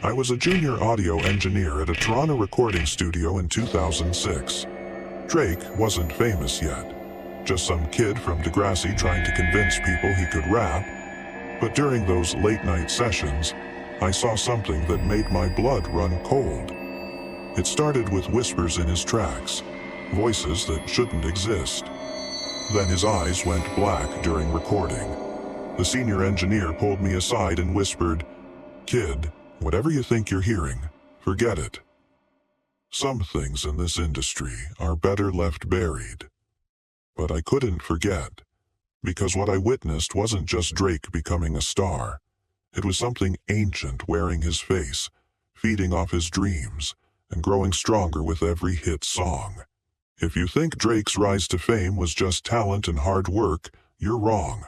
I was a junior audio engineer at a Toronto recording studio in 2006. Drake wasn't famous yet, just some kid from Degrassi trying to convince people he could rap. But during those late-night sessions, I saw something that made my blood run cold. It started with whispers in his tracks, voices that shouldn't exist. Then his eyes went black during recording. The senior engineer pulled me aside and whispered, "Kid, whatever you think you're hearing, forget it. Some things in this industry are better left buried." But I couldn't forget, because what I witnessed wasn't just Drake becoming a star. It was something ancient wearing his face, feeding off his dreams, and growing stronger with every hit song. If you think Drake's rise to fame was just talent and hard work, you're wrong.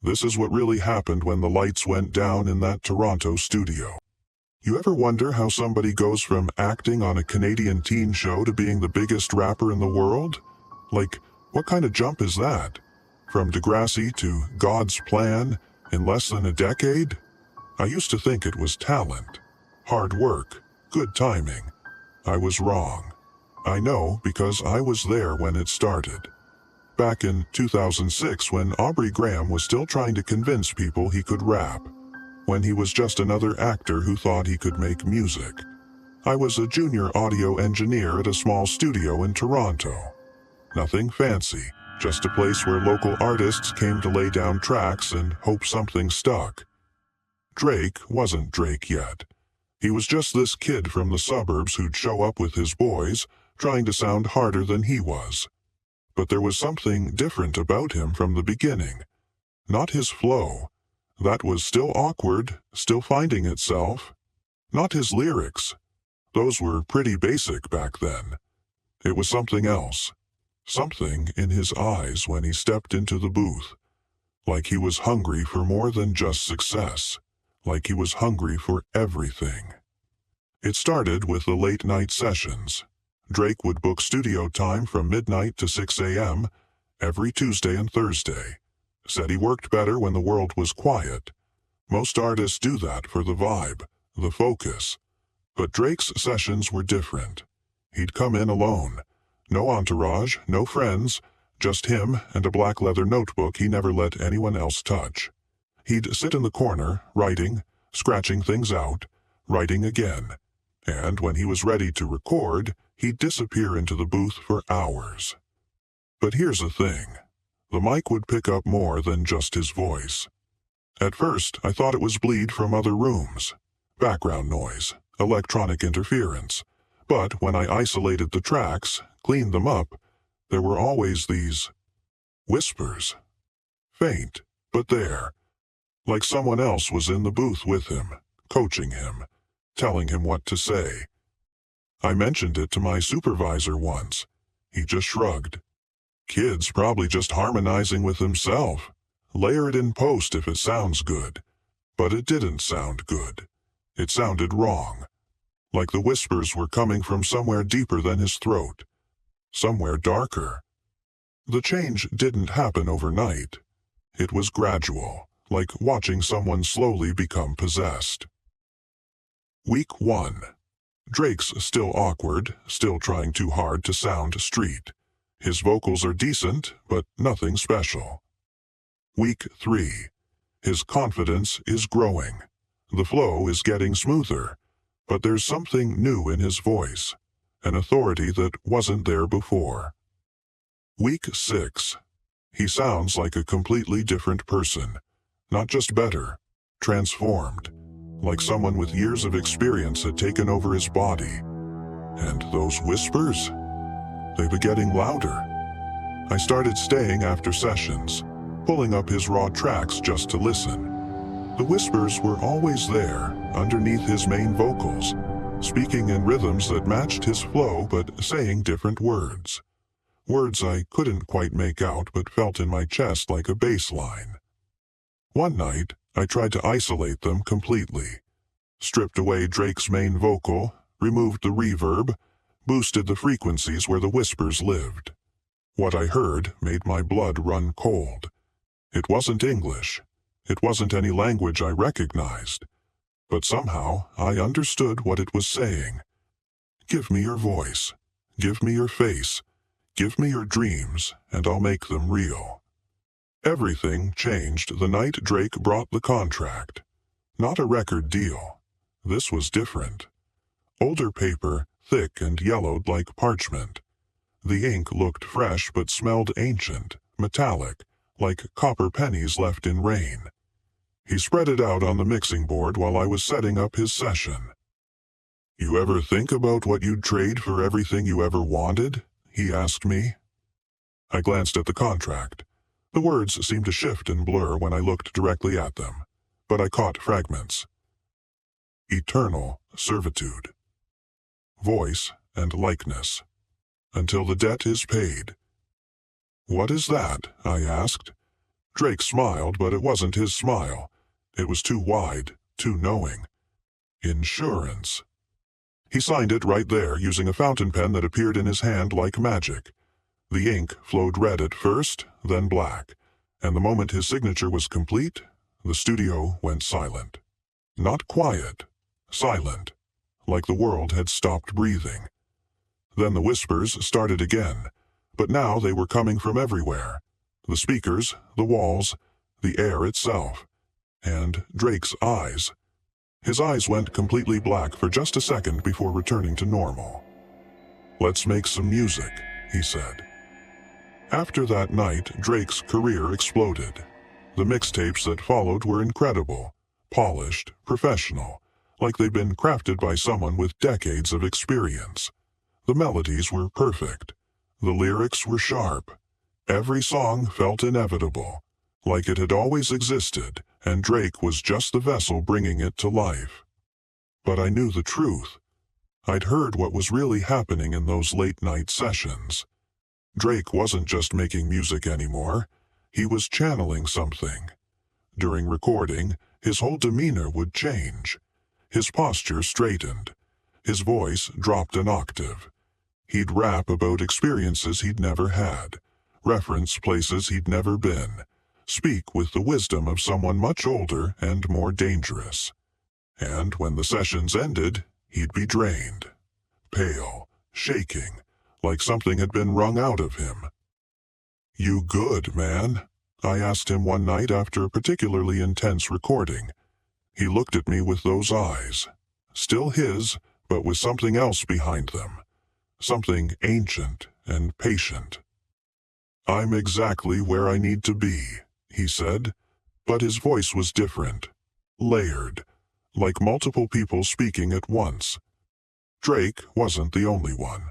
This is what really happened when the lights went down in that Toronto studio. You ever wonder how somebody goes from acting on a Canadian teen show to being the biggest rapper in the world? Like, what kind of jump is that? From Degrassi to God's Plan in less than a decade? I used to think it was talent, hard work, good timing. I was wrong. I know because I was there when it started. Back in 2006, when Aubrey was still trying to convince people he could rap. When he was just another actor who thought he could make music. I was a junior audio engineer at a small studio in Toronto. Nothing fancy, just a place where local artists came to lay down tracks and hope something stuck. Drake wasn't Drake yet. He was just this kid from the suburbs who'd show up with his boys, trying to sound harder than he was. But there was something different about him from the beginning. Not his flow. That was still awkward, still finding itself. Not his lyrics. Those were pretty basic back then. It was something else. Something in his eyes when he stepped into the booth. Like he was hungry for more than just success. Like he was hungry for everything. It started with the late-night sessions. Drake would book studio time from midnight to 6 a.m. every Tuesday and Thursday. Said he worked better when the world was quiet. Most artists do that for the vibe, the focus. But Drake's sessions were different. He'd come in alone. No entourage, no friends, just him and a black leather notebook he never let anyone else touch. He'd sit in the corner, writing, scratching things out, writing again. And when he was ready to record, he'd disappear into the booth for hours. But here's the thing. The mic would pick up more than just his voice. At first, I thought it was bleed from other rooms. Background noise, electronic interference. But when I isolated the tracks, cleaned them up, there were always these whispers. Faint, but there. Like someone else was in the booth with him, coaching him, telling him what to say. I mentioned it to my supervisor once. He just shrugged. Kid's probably just harmonizing with himself. Layer it in post if it sounds good. But it didn't sound good. It sounded wrong. Like the whispers were coming from somewhere deeper than his throat. Somewhere darker. The change didn't happen overnight. It was gradual, like watching someone slowly become possessed. Week 1. Drake's still awkward, still trying too hard to sound street. His vocals are decent, but nothing special. Week 3. His confidence is growing. The flow is getting smoother, but there's something new in his voice, an authority that wasn't there before. Week 6. He sounds like a completely different person, not just better, transformed, like someone with years of experience had taken over his body. And those whispers? They were getting louder. I started staying after sessions, pulling up his raw tracks just to listen. The whispers were always there, underneath his main vocals, speaking in rhythms that matched his flow but saying different words. Words I couldn't quite make out but felt in my chest like a bass line. One night, I tried to isolate them completely. Stripped away Drake's main vocal, removed the reverb, boosted the frequencies where the whispers lived. What I heard made my blood run cold. It wasn't English. It wasn't any language I recognized. but somehow I understood what it was saying. Give me your voice. Give me your face. Give me your dreams, and I'll make them real. Everything changed the night Drake brought the contract. Not a record deal. This was different. Older paper, thick and yellowed like parchment. The ink looked fresh but smelled ancient, metallic, like copper pennies left in rain. He spread it out on the mixing board while I was setting up his session. "You ever think about what you'd trade for everything you ever wanted?" he asked me. I glanced at the contract. The words seemed to shift and blur when I looked directly at them, but I caught fragments. Eternal servitude. Voice and likeness. Until the debt is paid. "What is that?" I asked. Drake smiled, but it wasn't his smile. It was too wide, too knowing. Insurance. He signed it right there using a fountain pen that appeared in his hand like magic. The ink flowed red at first, then black, and the moment his signature was complete, the studio went silent. Not quiet, silent, like the world had stopped breathing. Then the whispers started again, but now they were coming from everywhere. The speakers, the walls, the air itself, and Drake's eyes. His eyes went completely black for just a second before returning to normal. "Let's make some music," he said. After that night, Drake's career exploded. The mixtapes that followed were incredible, polished, professional, like they'd been crafted by someone with decades of experience. The melodies were perfect. The lyrics were sharp. Every song felt inevitable, like it had always existed, and Drake was just the vessel bringing it to life. But I knew the truth. I'd heard what was really happening in those late-night sessions. Drake wasn't just making music anymore. He was channeling something. During recording, his whole demeanor would change. His posture straightened. His voice dropped an octave. He'd rap about experiences he'd never had, reference places he'd never been, speak with the wisdom of someone much older and more dangerous. And when the sessions ended, he'd be drained, pale, shaking, like something had been wrung out of him. "You good, man?" I asked him one night after a particularly intense recording. He looked at me with those eyes, still his, but with something else behind them, something ancient and patient. "I'm exactly where I need to be," he said, but his voice was different, layered, like multiple people speaking at once. Drake wasn't the only one.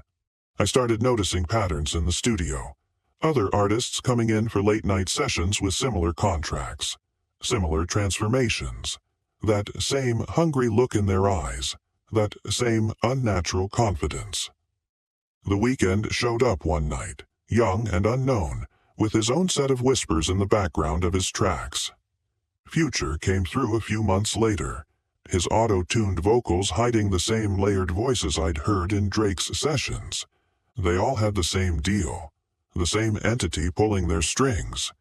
I started noticing patterns in the studio. Other artists coming in for late-night sessions with similar contracts, similar transformations, that same hungry look in their eyes, that same unnatural confidence. The Weeknd showed up one night, young and unknown, with his own set of whispers in the background of his tracks. Future came through a few months later, his auto-tuned vocals hiding the same layered voices I'd heard in Drake's sessions. They all had the same deal, the same entity pulling their strings,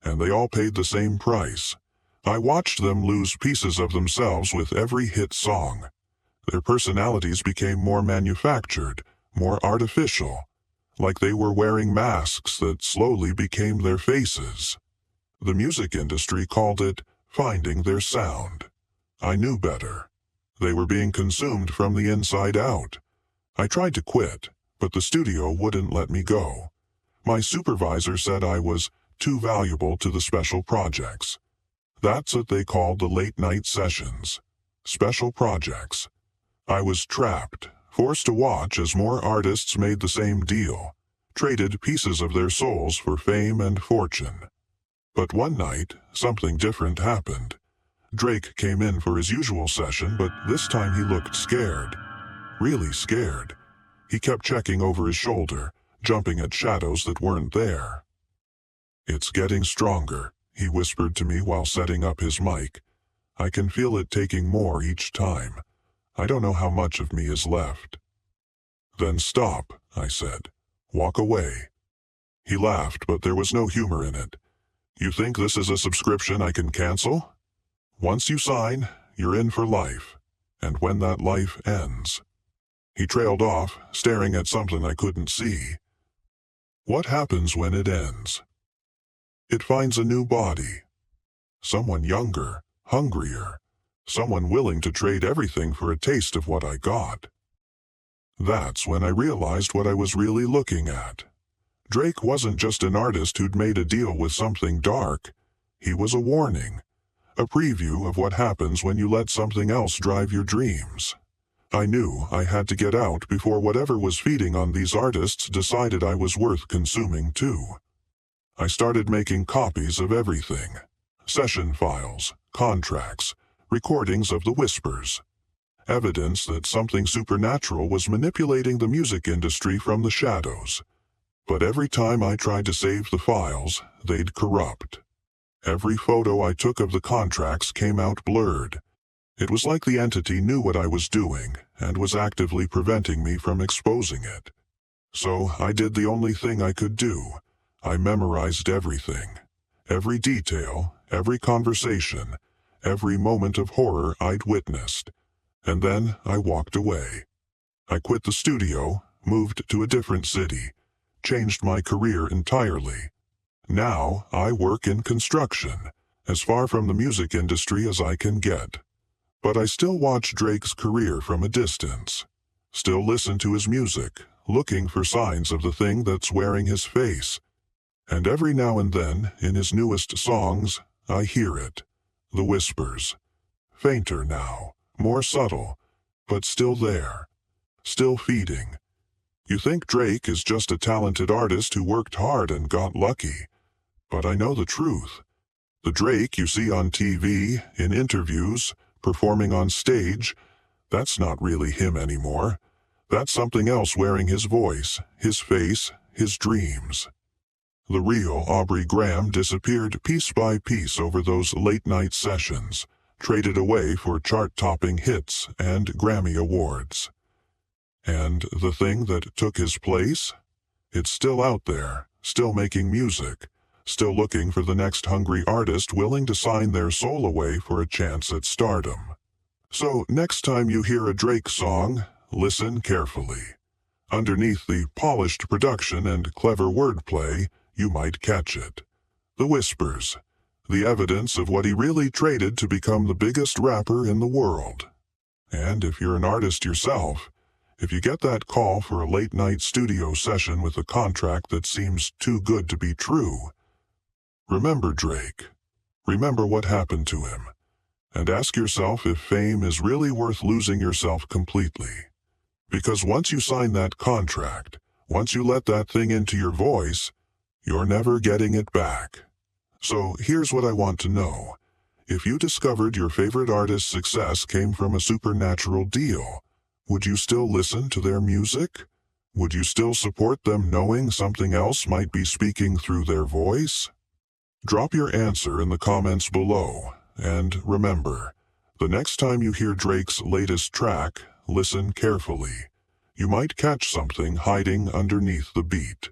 and they all paid the same price. I watched them lose pieces of themselves with every hit song. Their personalities became more manufactured, more artificial, like they were wearing masks that slowly became their faces. The music industry called it finding their sound. I knew better. They were being consumed from the inside out. I tried to quit, but the studio wouldn't let me go. My supervisor said I was too valuable to the special projects. That's what they called the late-night sessions. Special projects. I was trapped, forced to watch as more artists made the same deal, traded pieces of their souls for fame and fortune. But one night, something different happened. Drake came in for his usual session, but this time he looked scared. Really scared. He kept checking over his shoulder, jumping at shadows that weren't there. "It's getting stronger," he whispered to me while setting up his mic. "I can feel it taking more each time. I don't know how much of me is left." "Then stop," I said. "Walk away." He laughed, but there was no humor in it. "You think this is a subscription I can cancel? Once you sign, you're in for life. And when that life ends." He trailed off, staring at something I couldn't see. "What happens when it ends? It finds a new body. Someone younger, hungrier. Someone willing to trade everything for a taste of what I got." That's when I realized what I was really looking at. Drake wasn't just an artist who'd made a deal with something dark. He was a warning, a preview of what happens when you let something else drive your dreams. I knew I had to get out before whatever was feeding on these artists decided I was worth consuming too. I started making copies of everything. Session files, contracts, recordings of the whispers. Evidence that something supernatural was manipulating the music industry from the shadows. But every time I tried to save the files, they'd corrupt. Every photo I took of the contracts came out blurred. It was like the entity knew what I was doing and was actively preventing me from exposing it. So I did the only thing I could do. I memorized everything. Every detail, every conversation, every moment of horror I'd witnessed. And then I walked away. I quit the studio, moved to a different city, changed my career entirely. Now I work in construction, as far from the music industry as I can get. But I still watch Drake's career from a distance. Still listen to his music, looking for signs of the thing that's wearing his face. And every now and then, in his newest songs, I hear it. The whispers. Fainter now, more subtle, but still there. Still feeding. You think Drake is just a talented artist who worked hard and got lucky. But I know the truth. The Drake you see on TV, in interviews, performing on stage, that's not really him anymore. That's something else wearing his voice, his face, his dreams. The real Aubrey Graham disappeared piece by piece over those late-night sessions, traded away for chart-topping hits and Grammy Awards. And the thing that took his place? It's still out there, still making music, still looking for the next hungry artist willing to sign their soul away for a chance at stardom. So next time you hear a Drake song, listen carefully. Underneath the polished production and clever wordplay, you might catch it. The whispers. The evidence of what he really traded to become the biggest rapper in the world. And if you're an artist yourself, if you get that call for a late-night studio session with a contract that seems too good to be true, remember Drake. Remember what happened to him. And ask yourself if fame is really worth losing yourself completely. Because once you sign that contract, once you let that thing into your voice, you're never getting it back. So here's what I want to know. If you discovered your favorite artist's success came from a supernatural deal, would you still listen to their music? Would you still support them knowing something else might be speaking through their voice? Drop your answer in the comments below. And remember, the next time you hear Drake's latest track, listen carefully. You might catch something hiding underneath the beat.